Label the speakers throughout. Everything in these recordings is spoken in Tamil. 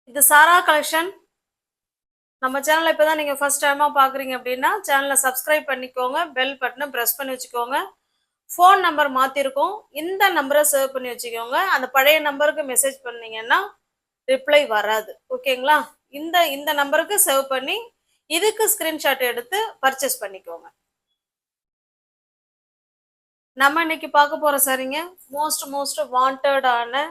Speaker 1: இது சாரா கலெக்ஷன். நம்ம சேனலை இப்போ தான் நீங்கள் ஃபர்ஸ்ட் டைமாக பார்க்குறீங்க அப்படின்னா சேனலை சப்ஸ்கிரைப் பண்ணிக்கோங்க, பெல் பட்டனை ப்ரெஸ் பண்ணி வச்சுக்கோங்க. ஃபோன் நம்பர் மாற்றிருக்கோம், இந்த நம்பரை சேவ் பண்ணி வச்சுக்கோங்க. அந்த பழைய நம்பருக்கு மெசேஜ் பண்ணீங்கன்னா ரிப்ளை வராது, ஓகேங்களா? இந்த இந்த நம்பருக்கு சேவ் பண்ணி இதுக்கு ஸ்க்ரீன்ஷாட் எடுத்து பர்ச்சேஸ் பண்ணிக்கோங்க. நம்ம இன்னைக்கு பார்க்க போகிற சாரீங்க மோஸ்ட் வாண்டடான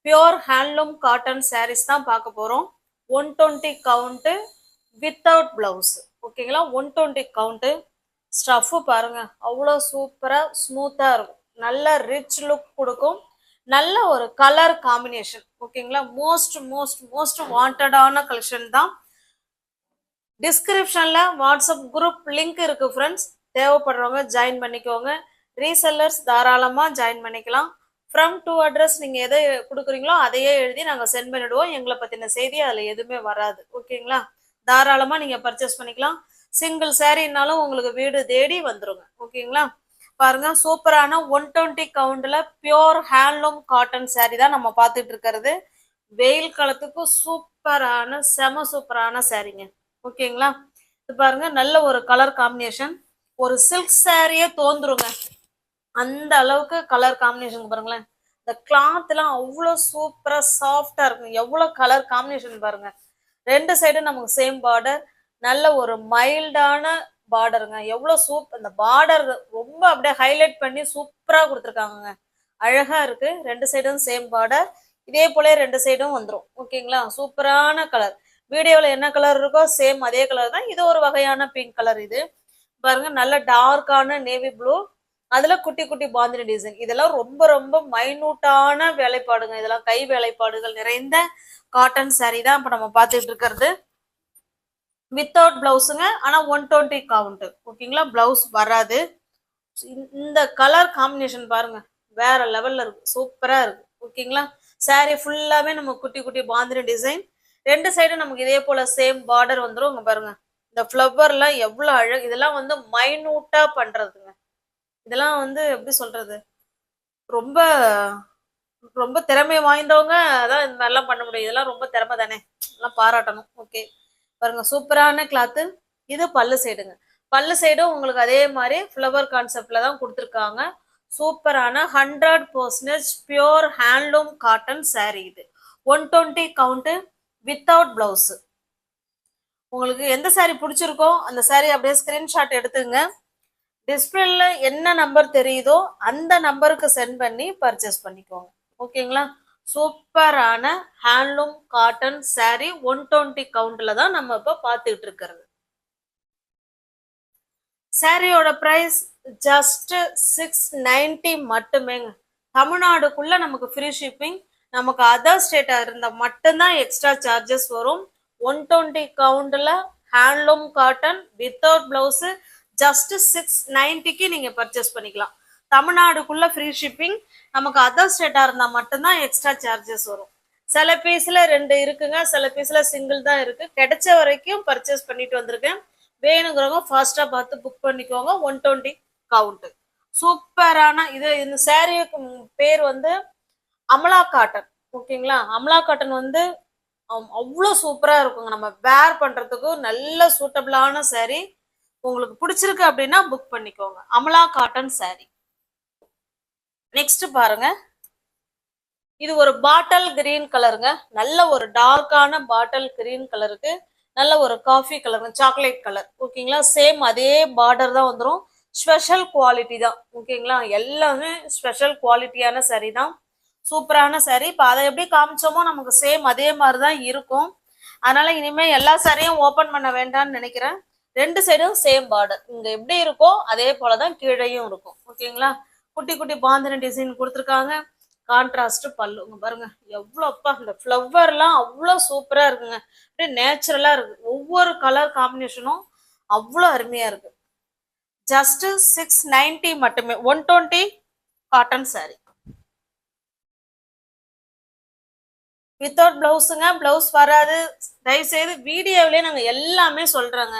Speaker 1: பியோர் ஹேண்ட்லூம் காட்டன் சாரீஸ் தான் பார்க்க போகிறோம். 120 கவுண்ட்டு வித்தவுட் பிளவுஸ், ஓகேங்களா? 120 கவுண்ட்டு. ஸ்டஃப்பு பாருங்க, அவ்வளோ சூப்பராக ஸ்மூத்தாக இருக்கும், நல்ல ரிச் லுக் கொடுக்கும், நல்ல ஒரு கலர் காம்பினேஷன், ஓகேங்களா? மோஸ்ட் வாண்டடான கலெக்ஷன் தான். டிஸ்கிரிப்ஷனில் வாட்ஸ்அப் குரூப் லிங்க் இருக்கு ஃப்ரெண்ட்ஸ், தேவைப்படுறவங்க ஜாயின் பண்ணிக்கோங்க. ரீசெல்லர்ஸ் தாராளமாக ஜாயின் பண்ணிக்கலாம். ஃப்ரம் டு அட்ரஸ் நீங்கள் எதை கொடுக்குறீங்களோ அதையே எழுதி நாங்கள் சென்ட் பண்ணிவிடுவோம். எங்களை பற்றின செய்தி அதில் எதுவுமே வராது, ஓகேங்களா? தாராளமாக நீங்கள் பர்ச்சேஸ் பண்ணிக்கலாம். சிங்கிள் சாரீனாலும் உங்களுக்கு வீடு தேடி வந்துருங்க, ஓகேங்களா? பாருங்க, சூப்பரான 120 கவுண்டில் பியோர் ஹேண்ட்லூம் காட்டன் சாரீ தான் நம்ம பார்த்துட்டு இருக்கிறது. வெயில் காலத்துக்கு சூப்பரான சூப்பரான சாரீங்க, ஓகேங்களா? இது பாருங்க, நல்ல ஒரு கலர் காம்பினேஷன், ஒரு சில்க் சாரியே தோந்துருங்க அந்த அளவுக்கு கலர் காம்பினேஷன். பாருங்களேன், இந்த கிளாத் எல்லாம் அவ்வளோ சூப்பரா சாஃப்டா இருக்கும். எவ்வளவு கலர் காம்பினேஷன் பாருங்க. ரெண்டு சைடும் நமக்கு சேம் பார்டர், நல்ல ஒரு மைல்டான பார்டருங்க. எவ்வளவு இந்த பார்டர் ரொம்ப அப்படியே ஹைலைட் பண்ணி சூப்பரா கொடுத்துருக்காங்க, அழகா இருக்கு. ரெண்டு சைடும் சேம் பார்டர், இதே போல ரெண்டு சைடும் வந்துடும், ஓகேங்களா? சூப்பரான கலர். வீடியோவில் என்ன கலர் இருக்கோ சேம் அதே கலர் தான். இது ஒரு வகையான பிங்க் கலர். இது பாருங்க, நல்ல டார்க்கான நேவி ப்ளூ, அதுல குட்டி குட்டி பாந்தினி டிசைன். இதெல்லாம் ரொம்ப மைனூட்டான வேலைப்பாடுங்க. இதெல்லாம் கை வேலைப்பாடுகள் நிறைந்த காட்டன் சாரீ தான் இப்ப நம்ம பார்த்துட்டு இருக்கிறது. வித்தவுட் பிளவுஸுங்க, ஆனா 120 கவுண்ட், ஓகேங்களா? பிளவுஸ் வராது. இந்த கலர் காம்பினேஷன் பாருங்க, வேற லெவல்ல இருக்கு, சூப்பரா இருக்கு, ஓகேங்களா? சாரீ ஃபுல்லாவே நம்ம குட்டி குட்டி பாந்தினி டிசைன், ரெண்டு சைடும் நமக்கு இதே போல சேம் பார்டர் வந்துடும். இங்க பாருங்க, இந்த ஃப்ளவர்லாம் எவ்வளவு அழகு. இதெல்லாம் வந்து மைனூட்டா பண்றதுங்க. இதெல்லாம் வந்து எப்படி சொல்றது, ரொம்ப ரொம்ப திறமை வாய்ந்தவங்க அதான் இந்த மாதிரிலாம் பண்ண முடியும். இதெல்லாம் ரொம்ப திறமை தானே, எல்லாம் பாராட்டணும். ஓகே, பாருங்க, சூப்பரான கிளாத்து. இது பல்லு சைடுங்க. பல்லு சைடும் உங்களுக்கு அதே மாதிரி ஃப்ளவர் கான்செப்ட்ல தான் கொடுத்துருக்காங்க. சூப்பரான 100% பியோர் ஹேண்ட்லூம் காட்டன் சாரீ. இது 120 கவுண்ட் வித்தவுட் பிளவுஸ். உங்களுக்கு எந்த சாரீ பிடிச்சிருக்கோ அந்த சாரீ அப்படியே ஸ்கிரீன்ஷாட் எடுத்துங்க. டிஸ்பிளேல என்ன நம்பர் தெரியுதோ அந்த நம்பருக்கு சென்ட் பண்ணி பர்ச்சேஸ் பண்ணிக்கோங்க, ஓகேங்களா? சூப்பரான ஹேண்ட்லூம் காட்டன் சாரீ 120 கவுண்ட்ல தான் நம்ம இப்ப பார்த்துட்டு இருக்கிறது. சாரியோட பிரைஸ் ஜஸ்ட் 690 மட்டுமேங்க. தமிழ்நாடுக்குள்ள நமக்கு ஃப்ரீ ஷிப்பிங். நமக்கு அதர் ஸ்டேட்டா இருந்தா மட்டும்தான் எக்ஸ்ட்ரா சார்ஜஸ் வரும். 120 கவுண்ட்ல handloom cotton without blouse just 690க்கு நீங்க பர்ச்சேஸ் பண்ணிக்கலாம். தமிழ்நாடுக்குள்ள ஃப்ரீ ஷிப்பிங். நமக்கு அதர் ஸ்டேட்டா இருந்தா மட்டும்தான் எக்ஸ்ட்ரா சார்ஜஸ் வரும். சில பீஸ்ல 2 இருக்குங்க, சில பீஸ்ல சிங்கிள் தான் இருக்கு. கிடைச்ச வரைக்கும் பர்ச்சேஸ் பண்ணிட்டு வந்திருக்கேன். வேணுங்கிறவங்க ஃபாஸ்டா பார்த்து புக் பண்ணிக்கோங்க. 120 கவுண்ட் சூப்பரான இது. இந்த சாரிக்கு பேர் வந்து அமலா காட்டன், ஓகேங்களா? அமலா காட்டன் வந்து அவ்வளோ சூப்பரா இருக்குங்க. நம்ம வேர் பண்றதுக்கு நல்ல சூட்டபிளான சாரி. உங்களுக்கு பிடிச்சிருக்கு அப்படின்னா புக் பண்ணிக்கோங்க. Amala cotton sorry. நெக்ஸ்ட் பாருங்க, இது ஒரு பாட்டில் கிரீன் கலருங்க. நல்ல ஒரு டார்க்கான பாட்டில் கிரீன் கலருக்கு நல்ல ஒரு காஃபி கலருங்க, சாக்லேட் கலர், ஓகேங்களா? சேம் அதே பார்டர் தான் வந்துடும். ஸ்பெஷல் குவாலிட்டி தான், ஓகேங்களா? எல்லாமே ஸ்பெஷல் குவாலிட்டியான சாரி தான். சூப்பரான சாரி. இப்போ அதை எப்படி காமிச்சோமோ நமக்கு சேம் அதே மாதிரி தான் இருக்கும். அதனால இனிமே எல்லா சாரியும் ஓப்பன் பண்ண வேண்டாம்னு நினைக்கிறேன். ரெண்டு சைடும் சேம் பார்டர். இங்க எப்படி இருக்கோ அதே போலதான் கீழையும் இருக்கும், ஓகேங்களா? குட்டி குட்டி பாந்தினி டிசைன் கொடுத்துருக்காங்க. கான்ட்ராஸ்ட் பல்லு. பாருங்க எவ்வளோப்பா, இந்த ஃப்ளவர்லாம் அவ்வளோ சூப்பரா இருக்குங்க. அப்படியே நேச்சுரலா இருக்கு. ஒவ்வொரு கலர் காம்பினேஷனும் அவ்வளோ அருமையா இருக்கு. ஜஸ்ட் 690 மட்டுமே. 120 காட்டன் சாரி வித்தவுட் பிளவுஸுங்க. பிளவுஸ் வராது. தயவுசெய்து வீடியோவிலே நாங்கள் எல்லாமே சொல்றோங்க.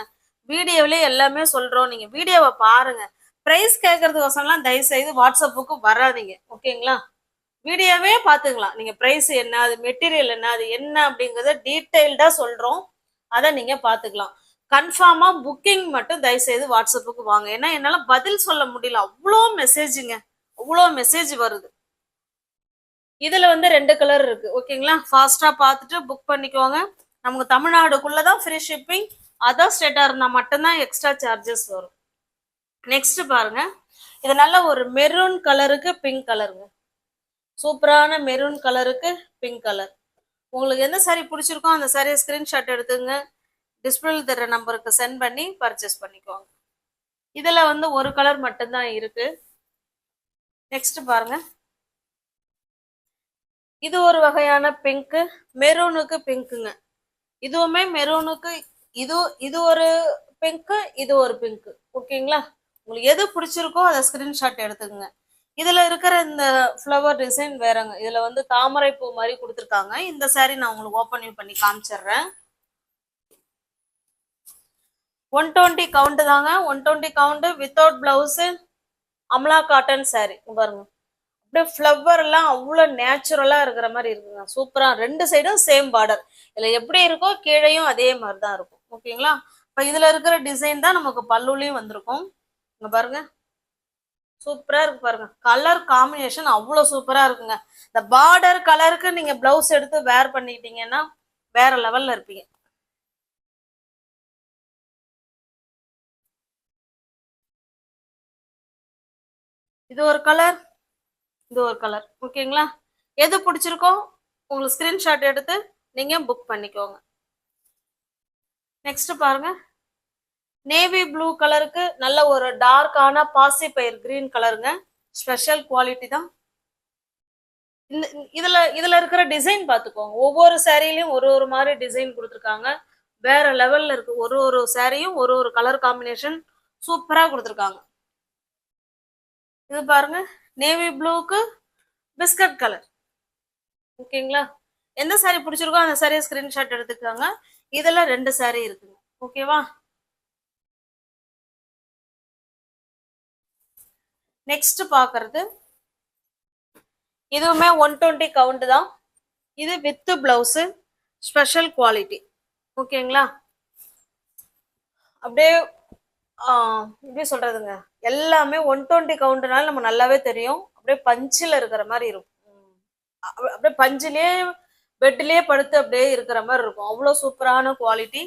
Speaker 1: வீடியோவிலே எல்லாமே சொல்றோம். நீங்க வீடியோவை பாருங்க. பிரைஸ் கேட்கறதுக்கோசம்லாம் தயவுசெய்து வாட்ஸ்அப்புக்கு வராதிங்க, ஓகேங்களா? வீடியோவே பார்த்துக்கலாம். நீங்க பிரைஸ் என்ன, அது மெட்டீரியல் என்ன, அது என்ன அப்படிங்கறத டீடைல்டா சொல்றோம். அதை நீங்க பார்த்துக்கலாம். கன்ஃபார்மா புக்கிங் மட்டும் தயவு செய்து வாட்ஸ்அப்புக்கு வாங்க. ஏன்னா என்னால பதில் சொல்ல முடியல, அவ்வளோ மெசேஜுங்க, அவ்வளோ மெசேஜ் வருது. இதுல வந்து 2 கலர் இருக்கு. ஓகேங்களா, ஃபாஸ்டா பார்த்துட்டு புக் பண்ணிக்கோங்க. நமக்கு தமிழ்நாடுக்குள்ளதான் ஃப்ரீ ஷிப்பிங். அதர் ஸ்டேட்டா இருந்தா மட்டும்தான் எக்ஸ்ட்ரா சார்ஜஸ் வரும். நெக்ஸ்ட் பாருங்க, இது நல்ல ஒரு மெரூன் கலருக்கு பிங்க் கலருங்க. சூப்பரான மெரூன் கலருக்கு பிங்க் கலர். உங்களுக்கு எந்த சாரி பிடிச்சிருக்கோ அந்த சாரியை ஸ்கிரீன்ஷாட் எடுத்துங்க, டிஸ்பிளேல தர்ற நம்பருக்கு சென்ட் பண்ணி பர்ச்சேஸ் பண்ணிக்கோங்க. இதுல வந்து ஒரு கலர் மட்டும்தான் இருக்கு. நெக்ஸ்ட் பாருங்க, இது ஒரு வகையான பிங்க், மெரூனுக்கு பிங்க்குங்க. இதுவுமே மெரூனுக்கு, இது ஒரு பிங்க், இது ஒரு பிங்க். ஓகேங்களா, உங்களுக்கு எது பிடிச்சிருக்கோ அதை ஸ்கிரீன்ஷாட் எடுத்துக்கங்க. இதுல இருக்கிற இந்த ஃப்ளவர் டிசைன் வேறங்க. இதுல வந்து தாமரை பூ மாதிரி கொடுத்துருக்காங்க. இந்த சாரி நான் உங்களுக்கு ஓப்பன் பண்ணி காமிச்சிடுறேன். 120 கவுண்ட் தாங்க. 120 count without blouse, Amala cotton sorry. பாருங்க, அப்படியே ஃப்ளவர் எல்லாம் அவ்வளவு நேச்சுரலா இருக்கிற மாதிரி இருக்குங்க. சூப்பரா, 2 சைடும் சேம் பார்டர். இதுல எப்படி இருக்கோ கீழையும் அதே மாதிரிதான் இருக்கும். ஓகேங்களா, இப்ப இதுல இருக்கிற டிசைன் தான் நமக்கு பல்லுலயும் வந்திருக்கும். இங்க பாருங்க, சூப்பரா இருக்கு பாருங்க. கலர் காம்பினேஷன் அவ்வளவு சூப்பரா இருக்குங்க. இந்த பார்டர் கலருக்கு நீங்க பிளவுஸ் எடுத்து வேர் பண்ணிட்டீங்கன்னா வேற லெவல்ல இருப்பீங்க. இது ஒரு கலர், இது ஒரு கலர். ஓகேங்களா, எது பிடிச்சிருக்கோ உங்களுக்கு ஸ்கிரீன்ஷாட் எடுத்து நீங்க புக் பண்ணிக்கோங்க. நெக்ஸ்ட் பாருங்க, நேவி ப்ளூ கலருக்கு நல்ல ஒரு டார்க்கான பாசி பயிர் கிரீன் கலருங்க. ஸ்பெஷல் குவாலிட்டி தான். இதுல இருக்கிற டிசைன் பார்த்துக்கோங்க. ஒவ்வொரு சாரிலையும் ஒரு ஒரு மாதிரி டிசைன் கொடுத்துருக்காங்க. வேற லெவல்ல இருக்கு. ஒரு ஒரு சாரியும் ஒரு ஒரு கலர் காம்பினேஷன் சூப்பரா கொடுத்துருக்காங்க. இது பாருங்க, நேவி ப்ளூக்கு பிஸ்கட் கலர். ஓகேங்களா, எந்த சாரி பிடிச்சிருக்கோ அந்த சாரியை ஸ்கிரீன்ஷாட் எடுத்துக்காங்க. இதுல 2 சாரி இருக்குங்க. ஓகேவா, நெக்ஸ்ட் பாக்குறது இதுவுமே 120 கவுண்ட் தான். இது வித் பிளவுஸ், ஸ்பெஷல் குவாலிட்டி. ஓகேங்களா, அப்படியே எப்படி சொல்றதுங்க, எல்லாமே 120 கவுண்ட்னால நம்ம நல்லாவே தெரியும். அப்படியே பஞ்சில் இருக்கிற மாதிரி இருக்கும். அப்படியே பஞ்சிலேயே பெட்லயே படுத்து அப்படியே இருக்கிற மாதிரி இருக்கும். அவ்வளவு சூப்பரான குவாலிட்டி.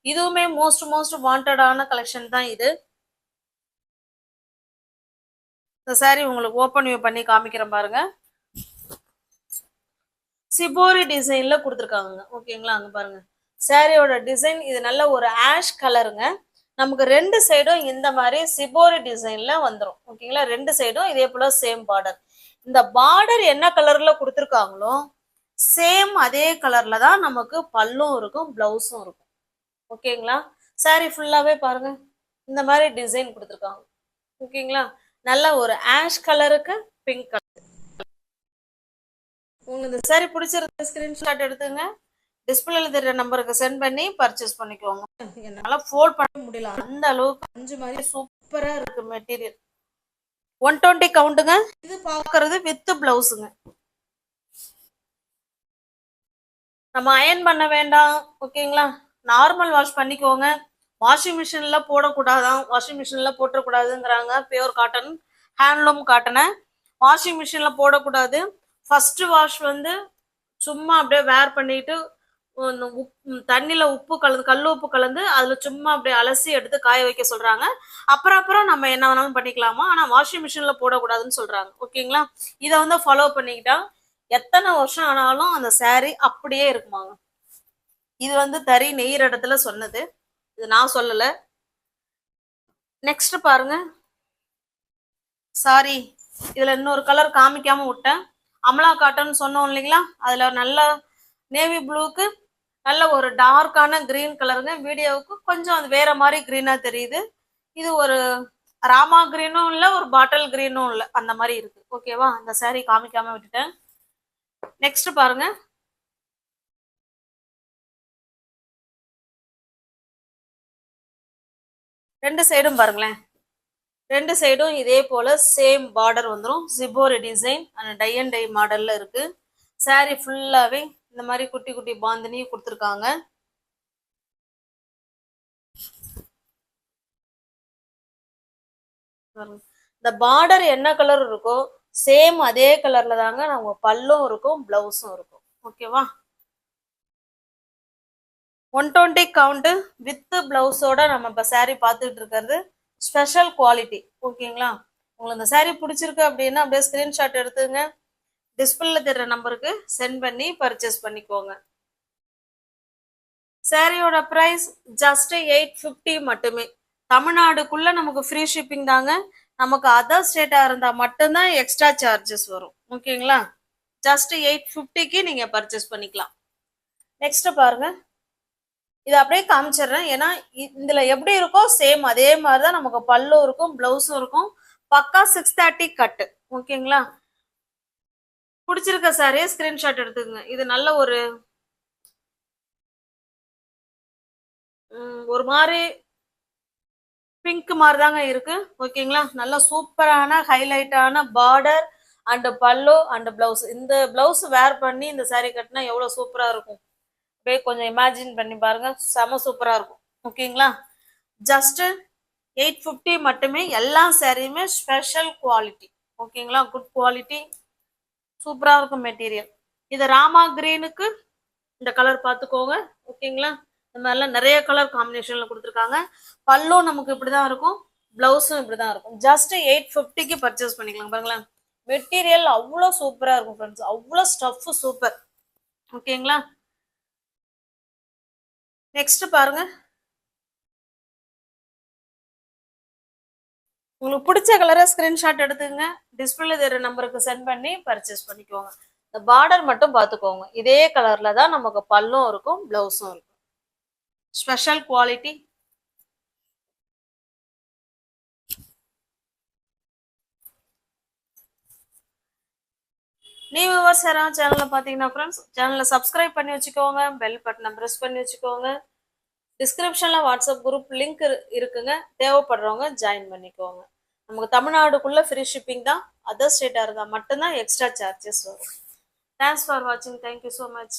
Speaker 1: இதுவுமே மோஸ்ட் வாண்டடான கலெக்ஷன் தான் இது. இந்த சாரி உங்களுக்கு ஓப்பன் வியூ பண்ணி காமிக்கிறேன் பாருங்க. சிபோரி டிசைன்ல கொடுத்துருக்காங்க. ஓகேங்களா, அங்க பாருங்க சாரியோட டிசைன். இது நல்ல ஒரு ஆஷ் கலருங்க. நமக்கு 2 சைடும் இந்த மாதிரி சிபோரி டிசைன்ல வந்துடும். ஓகேங்களா, 2 சைடும் இதே போல சேம் பார்டர். இந்த பார்டர் என்ன கலர்ல கொடுத்துருக்காங்களோ சேம் அதே கலர்ல தான் நமக்கு பல்லும் இருக்கும், பிளவுஸும் இருக்கும். ஓகேங்களா, சாரி ஃபுல்லாவே பாருங்க இந்த மாதிரி டிசைன் கொடுத்துருக்காங்க. ஓகேங்களா, நல்ல ஒரு ஆஷ் கலருக்கு பிங்க் கலர். உங்களுக்கு இந்த சாரி பிடிச்சிருந்த ஸ்கிரீன்ஷாட் எடுத்துங்க, டிஸ்பிளேல தெரியற நம்பருக்கு சென்ட் பண்ணி பர்ச்சேஸ் பண்ணிக்கோங்க. என்னால ஃபோல்ட் பண்ண முடியல, அந்த அளவுக்கு பஞ்சு மாதிரி சூப்பரா இருக்கு மெட்டீரியல். 120 கவுண்ட்டுங்க. இது பாக்குறது வித் பிளவுஸுங்க. நம்ம அயன் பண்ண வேண்டாம். ஓகேங்களா, நார்மல் வாஷ் பண்ணிக்கோங்க. வாஷிங் மிஷின்ல போடக்கூடாதான், வாஷிங் மிஷின்ல போட்டக்கூடாதுங்கிறாங்க. பியூர் காட்டன், ஹேண்ட்லூம் காட்டனை வாஷிங் மிஷின்ல போடக்கூடாது. ஃபர்ஸ்ட் வாஷ் வந்து சும்மா அப்படியே வேர் பண்ணிட்டு தண்ணியில உப்பு கலந்து, கல் உப்பு கலந்து அதுல சும்மா அப்படியே அலசி எடுத்து காய வைக்க சொல்றாங்க. அப்புறம் நம்ம என்ன வேணாலும் பண்ணிக்கலாமா, ஆனா வாஷிங் மிஷின்ல போடக்கூடாதுன்னு சொல்றாங்க. ஓகேங்களா, இதை வந்து ஃபாலோ பண்ணிக்கிட்டா எத்தனை வருஷம் ஆனாலும் அந்த சாரி அப்படியே இருக்குமாங்க. இது வந்து தறி நெய்யற இடத்துல சொன்னது, இது நான் சொல்லல. நெக்ஸ்ட் பாருங்க, சாரி இதுல இன்னொரு கலர் காமிக்காம விட்டேன். அமலா காட்டன் சொன்னோம் இல்லைங்களா, அதுல நல்ல நேவி ப்ளூக்கு நல்ல ஒரு டார்க்கான கிரீன் கலருங்க. வீடியோவுக்கு கொஞ்சம் அது வேற மாதிரி கிரீனா தெரியுது. இது ஒரு ராமா கிரீனும் இல்ல, ஒரு பாட்டில் கிரீனும் இல்ல, அந்த மாதிரி இருக்கு. ஓகேவா, அந்த சாரி காமிக்காம விட்டுட்டேன். நெக்ஸ்ட் பாருங்க, ரெண்டு சைடும் பாருங்களேன், ரெண்டு சைடும் இதே போல சேம் பார்டர் வந்துடும். ஜிபோரி design and tie and dye மாடல்ல இருக்கு. saree ஃபுல்லாவே இந்த மாதிரி குட்டி குட்டி பாந்தினியும் கொடுத்துருக்காங்க. இந்த பார்டர் என்ன கலர் இருக்கோ சேம் அதே கலர்ல தாங்க நம்ம பல்லும் இருக்கும், பிளவுஸும் இருக்கும். ஓகேவா? 120 கவுண்ட் வித் பிளவுஸோட நம்ம இப்ப saree பார்த்துட்டு இருக்கிறது ஸ்பெஷல் குவாலிட்டி. ஓகேங்களா? உங்களுக்கு இந்த saree பிடிச்சிருக்கு அப்படின்னா அப்படியே ஸ்கிரீன்ஷாட் எடுத்துங்க, டிஸ்பிளேல தெரிற நம்பருக்கு சென்ட் பண்ணி பர்ச்சேஸ் பண்ணிக்கோங்க. சாரியோட பிரைஸ் ஜஸ்ட் 850 மட்டுமே. தமிழ்நாடுக்குள்ள நமக்கு ஃப்ரீ ஷிப்பிங் தாங்க. நமக்கு அதர் ஸ்டேட்டா இருந்தா மட்டும்தான் எக்ஸ்ட்ரா சார்ஜஸ் வரும். ஓகேங்களா? ஜஸ்ட் 850க்கு நீங்க பர்ச்சேஸ் பண்ணிக்கலாம். நெக்ஸ்ட் பாருங்க, இது அப்படியே காமிச்சிடுறேன். ஏன்னா இதுல எப்படி இருக்கோ சேம் அதே மாதிரிதான் நமக்கு பல்லும் இருக்கும், பிளவுஸும் இருக்கும். பக்கா 630 கட்டு. ஓகேங்களா? பிடிச்சிருக்க சாரியை ஸ்கிரீன்ஷாட் எடுத்துக்கங்க. இது நல்ல ஒரு மாதிரி பிங்க் மாதிரி தாங்க இருக்கு. ஓகேங்களா? நல்ல சூப்பரான ஹைலைட்டான பார்டர் அண்ட் பல்லு அண்ட் பிளவுஸ். இந்த பிளவுஸ் வேர் பண்ணி இந்த saree கட்டினா எவ்வளவு சூப்பரா இருக்கும். அப்படியே கொஞ்சம் இமேஜின் பண்ணி பாருங்க, செம சூப்பரா இருக்கும். ஓகேங்களா? ஜஸ்ட் 850 மட்டுமே. எல்லா சாரியுமே ஸ்பெஷல் குவாலிட்டி. ஓகேங்களா? குட் குவாலிட்டி, சூப்பரா இருக்கும் மெட்டீரியல். இது ராமா கிரீனுக்கு இந்த கலர் பார்த்துக்கோங்க. ஓகேங்களா? இந்த மாதிரிலாம் நிறைய கலர் காம்பினேஷன்ல கொடுத்துருக்காங்க. பல்லும் நமக்கு இப்படிதான் இருக்கும், பிளவுஸும் இப்படிதான் இருக்கும். ஜஸ்ட் 850க்கு பர்ச்சேஸ் பண்ணிக்கலாம். பாருங்களேன், மெட்டீரியல் அவ்வளோ சூப்பரா இருக்கும் ஃப்ரெண்ட்ஸ், அவ்வளோ ஸ்டஃப் சூப்பர். ஓகேங்களா? நெக்ஸ்ட் பாருங்க, உங்களுக்கு பிடிச்ச கலரை ஸ்கிரீன்ஷாட் எடுத்துங்க, டிஸ்பிளே தெரியுற நம்பருக்கு சென்ட் பண்ணி பர்ச்சேஸ் பண்ணிக்கோங்க. இந்த பார்டர் மட்டும் பார்த்துக்கோங்க, இதே கலர்ல தான் நமக்கு பல்லும் இருக்கும், பிளவுஸும் இருக்கும். Special quality. நீ வியூவர்ஸ் யாராவது சேனல்ல பாத்தீங்கன்னா ஃப்ரெண்ட்ஸ் சேனலை சப்ஸ்கிரைப் பண்ணி வச்சுக்கோங்க, பெல் பட்டனை ப்ரெஸ் பண்ணி வச்சுக்கோங்க. டிஸ்கிரிப்ஷன்ல வாட்ஸ்அப் குரூப் லிங்க் இருக்குங்க, தேவைப்படுறவங்க ஜாயின் பண்ணிக்கோங்க. நமக்கு தமிழ்நாடுக்குள்ள ஃப்ரீ ஷிப்பிங் தான், அதர் ஸ்டேட்டா இருந்தால் மட்டும்தான் எக்ஸ்ட்ரா சார்ஜஸ் வரும். தேங்க்ஸ் ஃபார் வாட்சிங். Thank you so much.